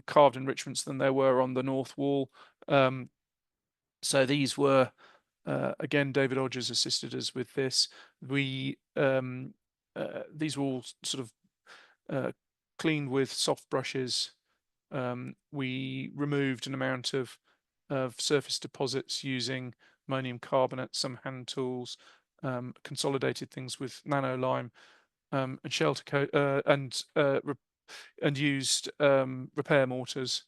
carved enrichments than there were on the north wall. So these were again, David Odgers assisted us with this. These were all sort of cleaned with soft brushes. We removed an amount of surface deposits using ammonium carbonate, some hand tools, consolidated things with nano lime, and shelter coat, and used repair mortars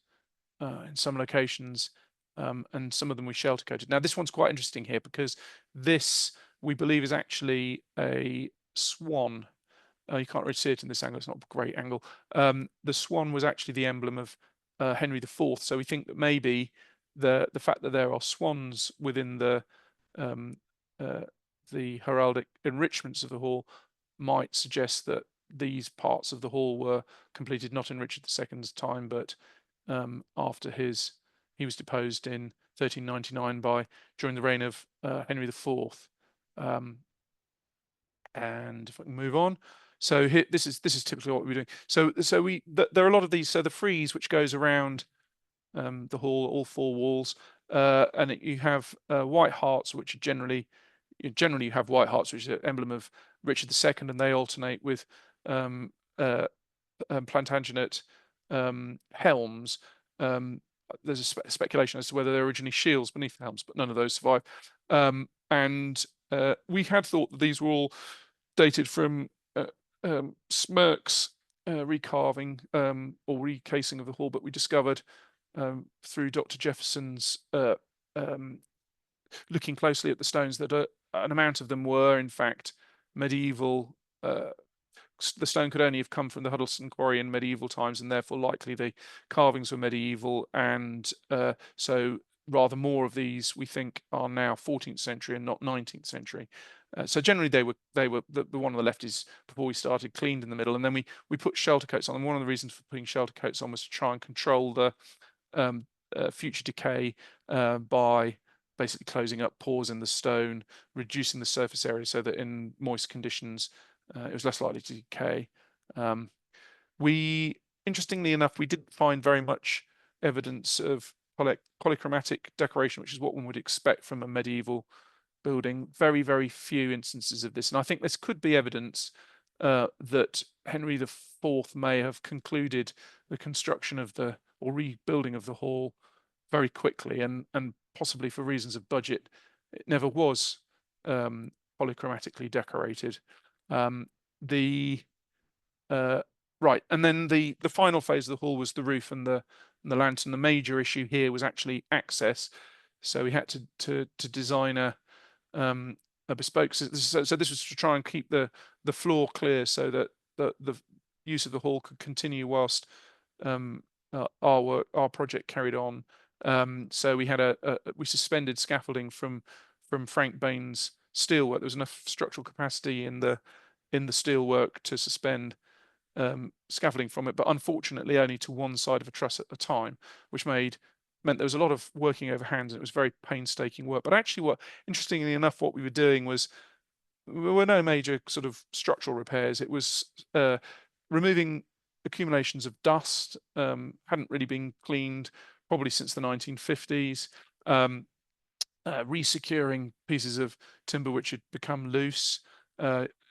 in some locations, and some of them we shelter coated. Now this one's quite interesting here because this, we believe, is actually a swan. You can't really see it in this angle, it's not a great angle. The swan was actually the emblem of Henry IV, so we think that maybe the fact that there are swans within the heraldic enrichments of the hall might suggest that these parts of the hall were completed not in Richard II's time, but after he was deposed in 1399 during the reign of Henry IV. And if I can move on, so here, this is typically what we're doing. So there are a lot of these. So the frieze which goes around the hall, all four walls, and you have white hearts, which are generally you have white hearts, which is an emblem of Richard II, and they alternate with Plantagenet helms. There's a speculation as to whether they're originally shields beneath the helms, but none of those survive. And we had thought that these were all dated from Smirke's recarving or recasing of the hall, but we discovered through Dr. Jefferson's looking closely at the stones that an amount of them were in fact medieval. The stone could only have come from the Huddleston quarry in medieval times, and therefore likely the carvings were medieval, and so rather more of these we think are now 14th century and not 19th century. So generally they were the one on the left is before we started, cleaned in the middle, and then we put shelter coats on. And one of the reasons for putting shelter coats on was to try and control the future decay by basically closing up pores in the stone, reducing the surface area so that in moist conditions it was less likely to decay. Interestingly enough, we didn't find very much evidence of polychromatic decoration, which is what one would expect from a medieval building. Very, very few instances of this. And I think this could be evidence that Henry IV may have concluded the construction of or rebuilding of the hall very quickly, and possibly for reasons of budget, it never was polychromatically decorated. The Right, and then the final phase of the hall was the roof and the lantern. The major issue here was actually access, so we had to design a bespoke. So this was to try and keep the floor clear, so that the use of the hall could continue whilst our project carried on. So we had we suspended scaffolding from Frank Bain's steelwork. There was enough structural capacity in the steelwork to suspend scaffolding from it, but unfortunately only to one side of a truss at a time, which meant there was a lot of working over hands, and it was very painstaking work. But actually, interestingly enough, what we were doing was, there were no major sort of structural repairs. It was removing accumulations of dust, hadn't really been cleaned probably since the 1950s, resecuring pieces of timber which had become loose.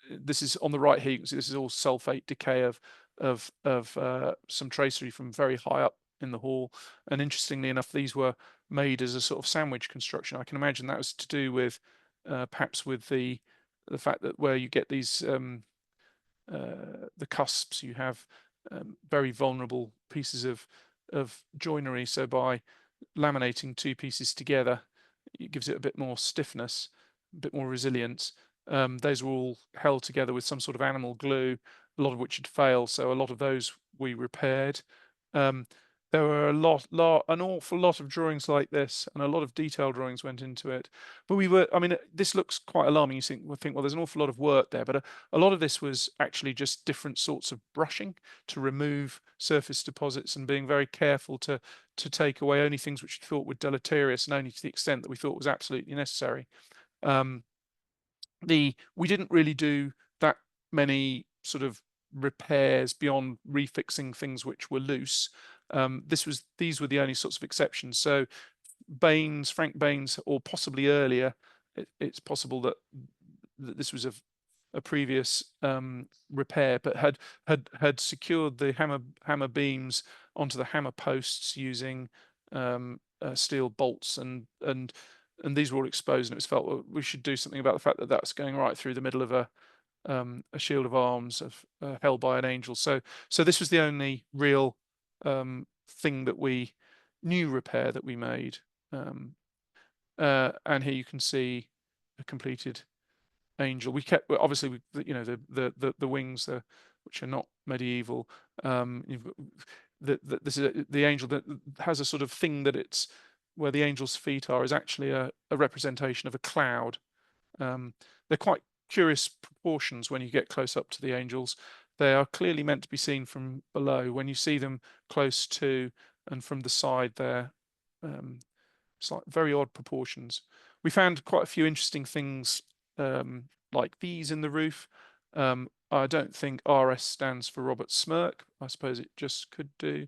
This is on the right here. You can see this is all sulfate decay of some tracery from very high up in the hall. And interestingly enough, these were made as a sort of sandwich construction. I can imagine that was to do with perhaps with the fact that where you get these the cusps, you have very vulnerable pieces of joinery. So by laminating two pieces together, it gives it a bit more stiffness, a bit more resilience. Those were all held together with some sort of animal glue, a lot of which had failed. So a lot of those we repaired. There were an awful lot of drawings like this, and a lot of detailed drawings went into it. But I mean, this looks quite alarming. You think, well, there's an awful lot of work there, but a lot of this was actually just different sorts of brushing to remove surface deposits, and being very careful to take away only things which we thought were deleterious, and only to the extent that we thought was absolutely necessary. We didn't really do that many sort of repairs beyond refixing things which were loose. These were the only sorts of exceptions. So Frank Bain's, or possibly earlier, it's possible that this was a previous repair, but had secured the hammer beams onto the hammer posts using steel bolts, and these were all exposed, and it was felt, well, we should do something about the fact that that's going right through the middle of a shield of arms held by an angel. So this was the only real thing that we repair that we made. And here you can see a completed angel. We kept, obviously, the wings, which are not medieval. This is the angel that has a sort of thing that it's where the angel's feet are is actually a representation of a cloud. They're quite curious proportions when you get close up to the angels. They are clearly meant to be seen from below. When you see them close to and from the side, they're very odd proportions. We found quite a few interesting things like these in the roof. I don't think RS stands for Robert Smirk. I suppose it just could do.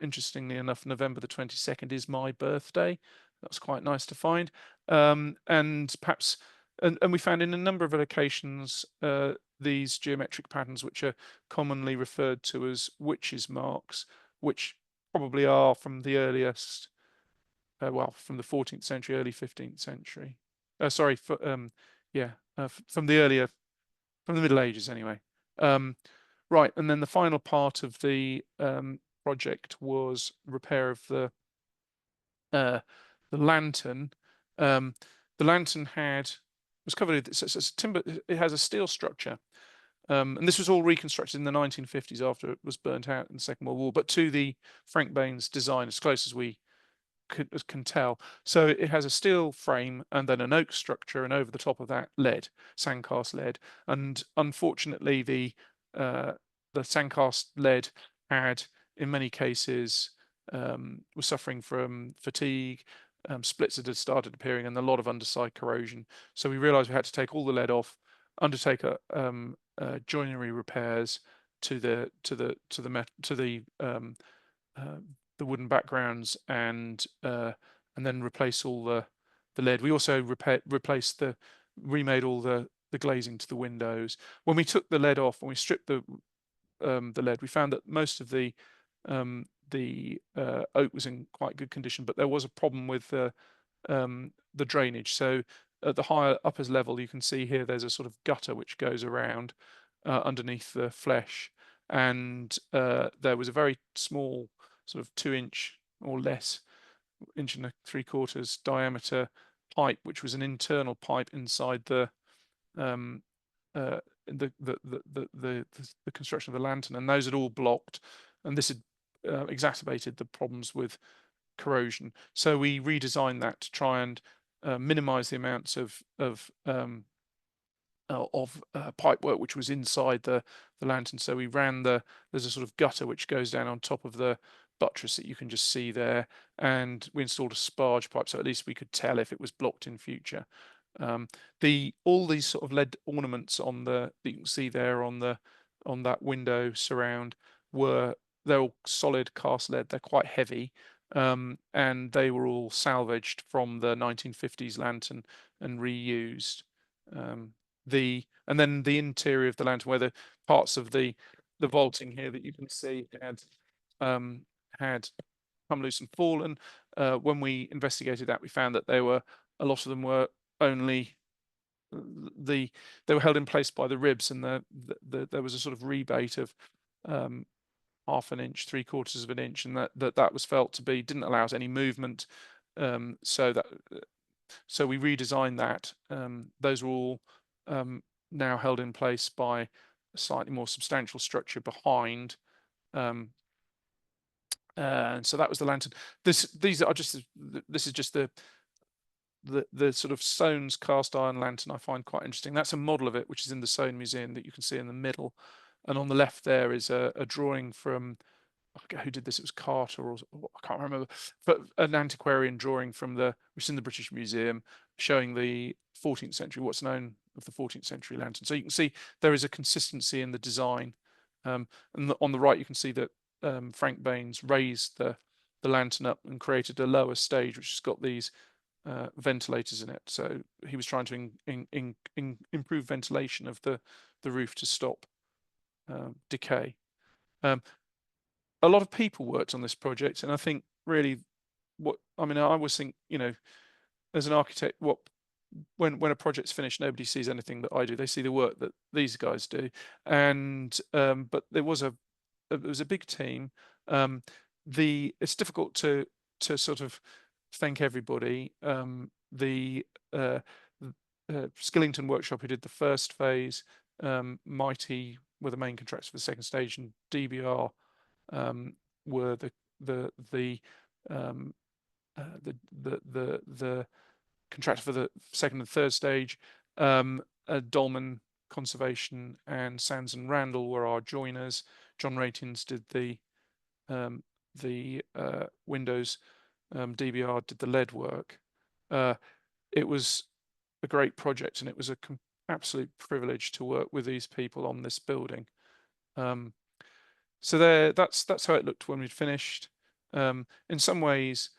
Interestingly enough, November the 22nd is my birthday. That's quite nice to find. And perhaps, and we found in a number of locations these geometric patterns, which are commonly referred to as witches' marks, which probably are from the earliest, from the 14th century, early 15th century. From the Middle Ages anyway. Right, and then the final part of the project was repair of the lantern. The lantern was covered with timber. It has a steel structure, and this was all reconstructed in the 1950s after it was burnt out in the Second World War, but to the Frank Bain's design, as close as we can tell. So it has a steel frame and then an oak structure, and over the top of that sandcast lead. And unfortunately, the sandcast lead had, in many cases, was suffering from fatigue. Splits had started appearing, and a lot of underside corrosion. So we realised we had to take all the lead off, undertake joinery repairs to the wooden backgrounds, and then replace all the lead. We also remade all the glazing to the windows. When we took the lead off, when we stripped the lead, we found that most of the oak was in quite good condition, but there was a problem with the drainage. So at the higher uppers level, you can see here there's a sort of gutter which goes around underneath the flesh, and there was a very small sort of 2-inch or less, 1.75 inches diameter pipe, which was an internal pipe inside the construction of the lantern, and those had all blocked, and this had exacerbated the problems with corrosion. So we redesigned that to try and minimize the amounts of pipe work which was inside the lantern. So we ran there's a sort of gutter which goes down on top of the buttress that you can just see there, and we installed a sparge pipe, so at least we could tell if it was blocked in future. All these sort of lead ornaments that you can see there on that window surround they're all solid cast lead. They're quite heavy, and they were all salvaged from the 1950s lantern and reused. And then the interior of the lantern, where the parts of the vaulting here that you can see had come loose and fallen. When we investigated that, we found that a lot of them were only they were held in place by the ribs, and there was a sort of rebate of 1/2 inch, 3/4 of an inch, and that was felt to be didn't allow us any movement. So we redesigned that. Those were all now held in place by a slightly more substantial structure behind. And so that was the lantern. This is just the sort of Soane's cast iron lantern I find quite interesting. That's a model of it, which is in the Soane Museum that you can see in the middle. And on the left there is a drawing from, I forget who did this, it was Carter or I can't remember, but an antiquarian drawing which is in the British Museum, showing the 14th century, what's known of the 14th century lantern. So you can see there is a consistency in the design. And on the right, you can see that Frank Baines raised the lantern up and created a lower stage, which has got these ventilators in it. So he was trying to improve ventilation of the roof to stop decay. A lot of people worked on this project, and I think really I always think, as an architect, when a project's finished, nobody sees anything that I do. They see the work that these guys do. And but it was a big team. It's difficult to sort of thank everybody. The Skillington Workshop, who did the first phase, Mighty were the main contractors for the second stage, and DBR were the contractor for the second and third stage. Dolman Conservation and Sands and Randall were our joiners. John Ratings did the windows. DBR did the lead work. It was a great project, and it was an absolute privilege to work with these people on this building. So that's how it looked when we'd finished. In some ways,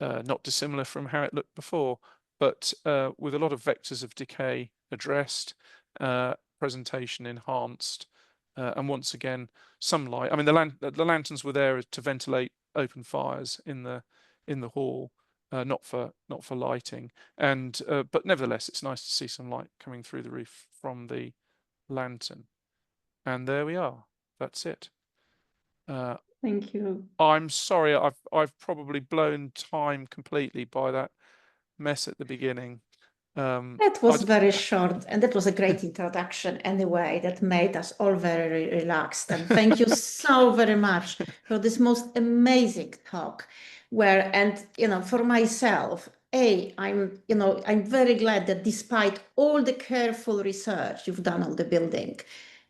not dissimilar from how it looked before, but with a lot of vectors of decay addressed, presentation enhanced, and once again, some light. I mean, the lanterns were there to ventilate open fires in the hall, not for lighting. And but nevertheless, it's nice to see some light coming through the roof from the lantern. And there we are. That's it. Thank you. I'm sorry, I've probably blown time completely by that mess at the beginning. That was very short, and that was a great introduction anyway, that made us all very relaxed. And thank you so very much for this most amazing talk. For myself, I'm very glad that despite all the careful research you've done on the building,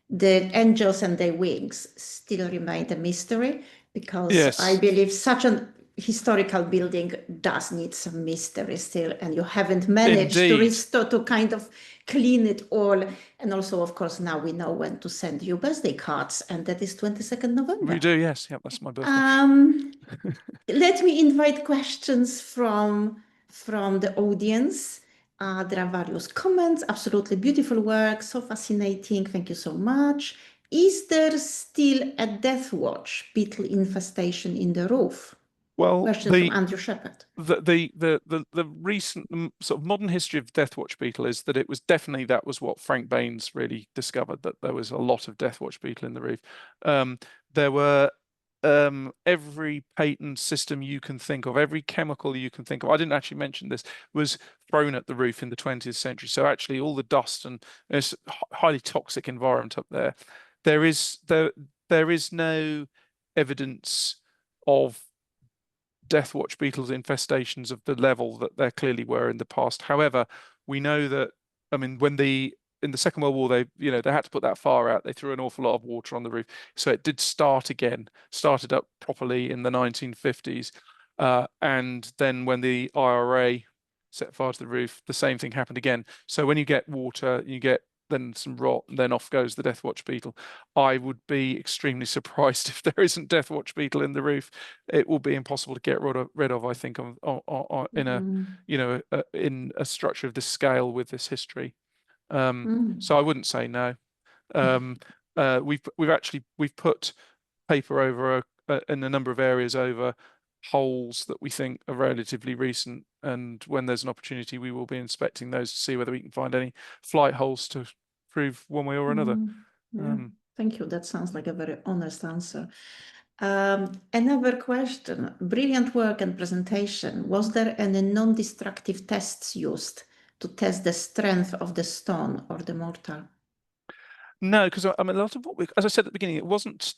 the angels and their wings still remain a mystery, because Yes. I believe such a historical building does need some mystery still, and you haven't managed to kind of clean it all. And also, of course, now we know when to send you birthday cards, and that is 22nd November. We do, yes. Yep, that's my birthday. Let me invite questions from the audience. There are various comments. Absolutely beautiful work, so fascinating. Thank you so much. Is there still a death watch, beetle infestation in the roof? Well, Question from Andrew Shepherd. the recent sort of modern history of Deathwatch beetle is that it was definitely, that was what Frank Baines really discovered, that there was a lot of Deathwatch beetle in the roof. There were every patent system you can think of, every chemical you can think of. I didn't actually mention this, was thrown at the roof in the 20th century. So actually all the dust, and it's a highly toxic environment up there. There is no evidence of Deathwatch beetles infestations of the level that there clearly were in the past. However, we know that, I mean, in the Second World War, they had to put that fire out. They threw an awful lot of water on the roof. So it did start again, started up properly in the 1950s. And then when the IRA set fire to the roof, the same thing happened again. So when you get water, you get then some rot, and then off goes the Deathwatch beetle. I would be extremely surprised if there isn't Deathwatch beetle in the roof. It will be impossible to get rid of, I think, in a in a structure of this scale with this history. So I wouldn't say no. We've put paper over in a number of areas over holes that we think are relatively recent, and when there's an opportunity, we will be inspecting those to see whether we can find any flight holes to prove one way or another. Yeah. Thank you. That sounds like a very honest answer. Another question. Brilliant work and presentation. Was there any non-destructive tests used to test the strength of the stone or the mortar? No, because I mean, a lot of what as I said at the beginning,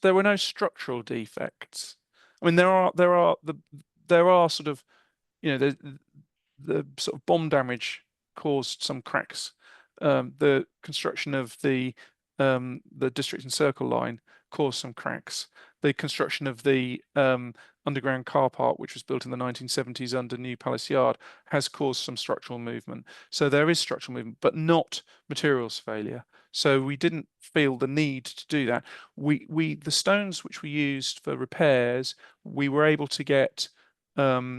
there were no structural defects. I mean, there are sort of, the sort of bomb damage caused some cracks. The construction of the District and Circle line caused some cracks. The construction of the underground car park, which was built in the 1970s under New Palace Yard, has caused some structural movement. So there is structural movement, but not materials failure. So we didn't feel the need to do that. The stones which we used for repairs, we were able to get a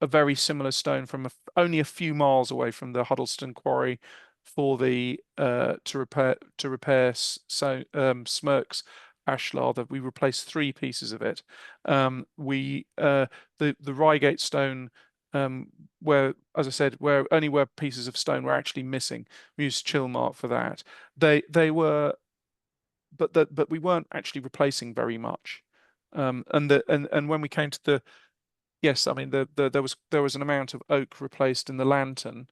very similar stone from only a few miles away from the Huddleston quarry for the to repair Smirk's ashlar. That we replaced 3 pieces of it. The Reigate stone, where, as I said, where pieces of stone were actually missing, we used Chillmark for that. They were, but we weren't actually replacing very much. And when we came to the, yes, I mean there was an amount of oak replaced in the lantern,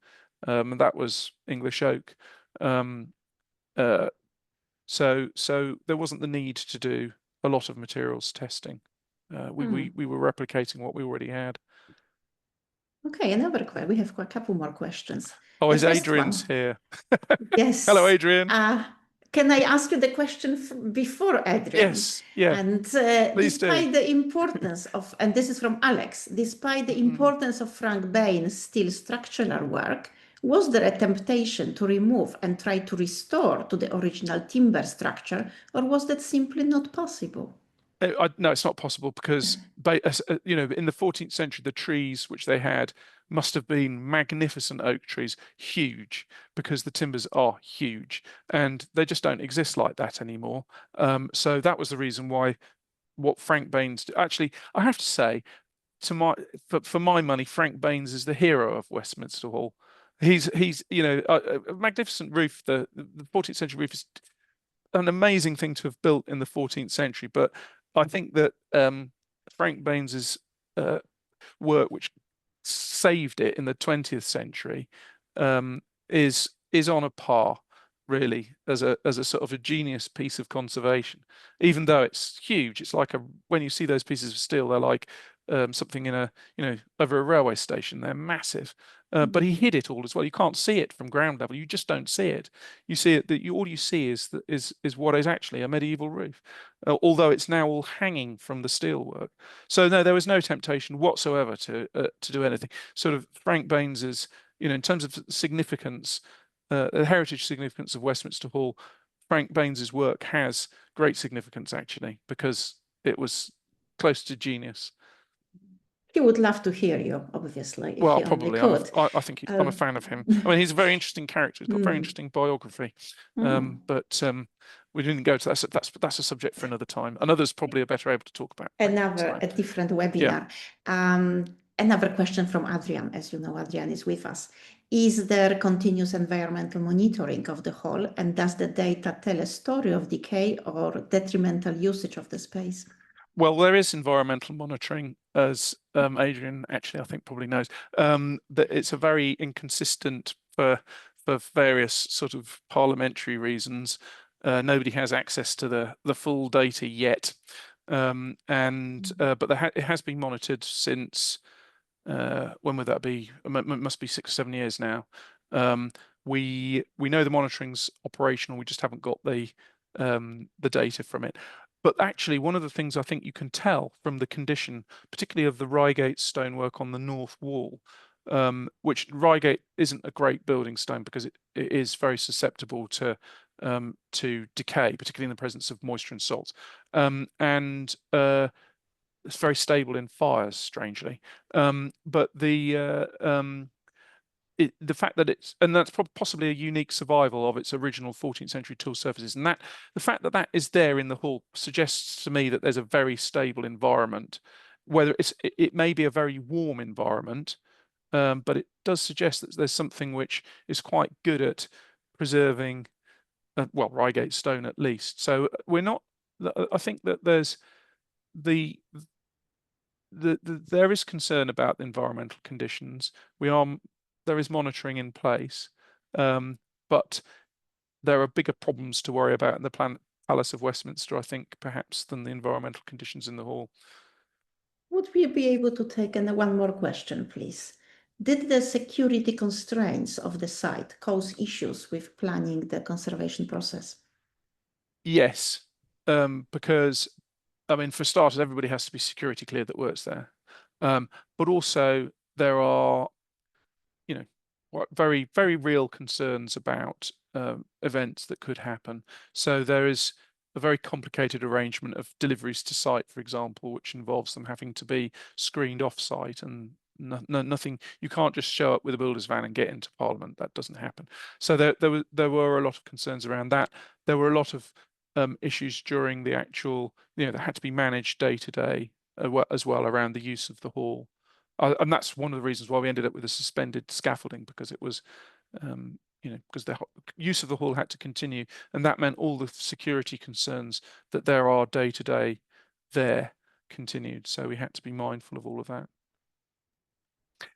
and that was English oak. So there wasn't the need to do a lot of materials testing. We were replicating what we already had. Okay, another question. We have a couple more questions. Oh, is Adrian's here? Yes. Hello, Adrian. Can I ask you the question before Adrian? Yes, yeah. And despite the importance of, and this is from Alex, despite the importance of Frank Baines' steel structural work, was there a temptation to remove and try to restore to the original timber structure, or was that simply not possible? No, it's not possible, because in the 14th century, the trees which they had must have been magnificent oak trees, huge, because the timbers are huge, and they just don't exist like that anymore. So that was the reason why what Frank Baines actually, I have to say, for my money, Frank Baines is the hero of Westminster Hall. He's a magnificent roof. The 14th century roof is an amazing thing to have built in the 14th century, but I think that Frank Baines's work, which saved it in the 20th century, is on a par, really, as a sort of a genius piece of conservation. Even though it's huge, it's like when you see those pieces of steel, they're like something in over a railway station. They're massive. But he hid it all as well. You can't see it from ground level. You just don't see it. You see it that all you see is what is actually a medieval roof, although it's now all hanging from the steelwork. So no, there was no temptation whatsoever to do anything. Sort of Frank Baines's, in terms of significance, the heritage significance of Westminster Hall, Frank Baines's work has great significance, actually, because it was close to genius. He would love to hear you, obviously. Well, probably. I think I'm a fan of him. I mean, he's a very interesting character. He's got a very interesting biography. But we didn't go to that. That's a subject for another time, and others probably are better able to talk about. A different webinar. Yeah. Another question from Adrian. As you know, Adrian is with us. Is there continuous environmental monitoring of the hall, and does the data tell a story of decay or detrimental usage of the space? Well, there is environmental monitoring, as Adrian actually I think probably knows. That it's a very inconsistent for various sort of parliamentary reasons. Nobody has access to the full data yet, but it has been monitored since when would that be? It must be 6 or 7 years now. We know the monitoring's operational. We just haven't got the data from it. But actually, one of the things I think you can tell from the condition, particularly of the Reigate stonework on the north wall, which Reigate isn't a great building stone because it is very susceptible to decay, particularly in the presence of moisture and salts, and it's very stable in fires, strangely. But the fact that that's possibly a unique survival of its original 14th century tile surfaces, and that the fact that that is there in the hall suggests to me that there's a very stable environment. Whether it may be a very warm environment, but it does suggest that there's something which is quite good at preserving, well, Reigate stone at least. So we're not. I think that there's there is concern about the environmental conditions. There is monitoring in place, but there are bigger problems to worry about in the Palace of Westminster, I think, perhaps, than the environmental conditions in the hall. Would we be able to take one more question, please? Did the security constraints of the site cause issues with planning the conservation process? Yes, because, I mean, for starters, everybody has to be security cleared that works there. But also there are, very, very real concerns about events that could happen. So there is a very complicated arrangement of deliveries to site, for example, which involves them having to be screened off site, and nothing. You can't just show up with a builder's van and get into Parliament. That doesn't happen. So there were a lot of concerns around that. There were a lot of issues during the actual, that had to be managed day to day as well around the use of the hall. And that's one of the reasons why we ended up with a suspended scaffolding, because it was, because the use of the hall had to continue, and that meant all the security concerns that there are day to day there continued. So we had to be mindful of all of that.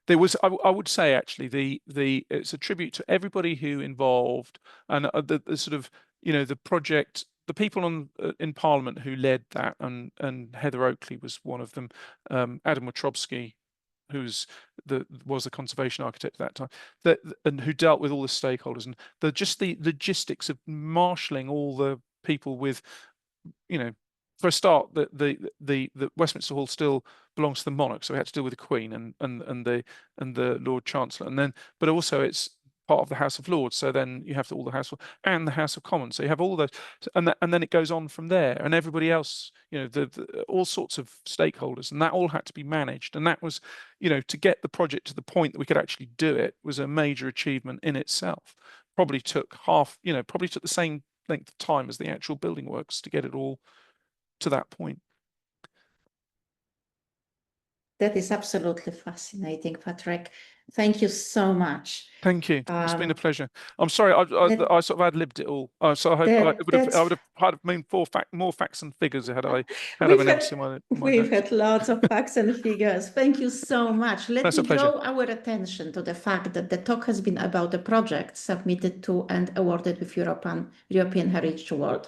There was, I would say, actually, it's a tribute to everybody who involved, and the sort of, the project. The people in Parliament who led that, and Heather Oakley was one of them. Adam Wachowski, who was the conservation architect at that time, and who dealt with all the stakeholders, and just the logistics of marshalling all the people with, for a start, the Westminster Hall still belongs to the monarch, so we had to deal with the Queen and the Lord Chancellor, and then, but also it's part of the House of Lords, so then you have all the House and the House of Commons, so you have all those, and then it goes on from there, and everybody else, all sorts of stakeholders, and that all had to be managed, and that was, to get the project to the point that we could actually do it was a major achievement in itself. Probably took the same length of time as the actual building works to get it all to that point. That is absolutely fascinating, Patrick. Thank you so much. Thank you. It's been a pleasure. I'm sorry, I sort of ad-libbed it all. So I hope I would have had more facts and figures had I been able to. We've had lots of facts and figures. Thank you so much. Let me draw our attention to the fact that the talk has been about a project submitted to and awarded with European Heritage Award.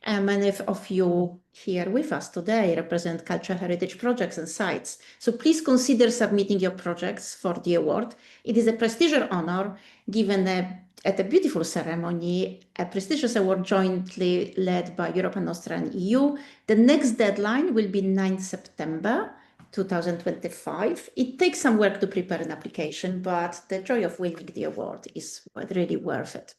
Many of you here with us today represent cultural heritage projects and sites. So please consider submitting your projects for the award. It is a prestigious honor given at a beautiful ceremony, a prestigious award jointly led by Europa Nostra and EU. The next deadline will be 9 September 2025. It takes some work to prepare an application, but the joy of winning the award is really worth it.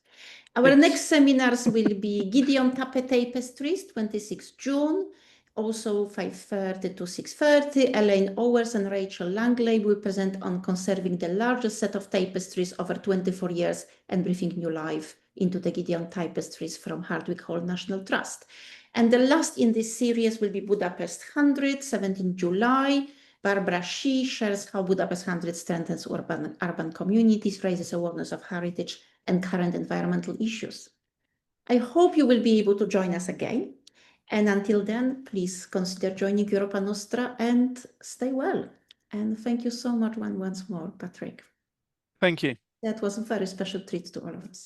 Our next seminars will be Gideon Tape Tapestries, 26 June, also 5:30 to 6:30. Elaine Owers and Rachel Langley will present on conserving the largest set of tapestries over 24 years and breathing new life into the Gideon tapestries from Hardwick Hall National Trust. And the last in this series will be Budapest 100, 17 July. Barbara Shi shares how Budapest 100 strengthens urban communities, raises awareness of heritage and current environmental issues. I hope you will be able to join us again. And until then, please consider joining Europa Nostra and stay well. And thank you so much once more, Patrick. Thank you. That was a very special treat to all of us.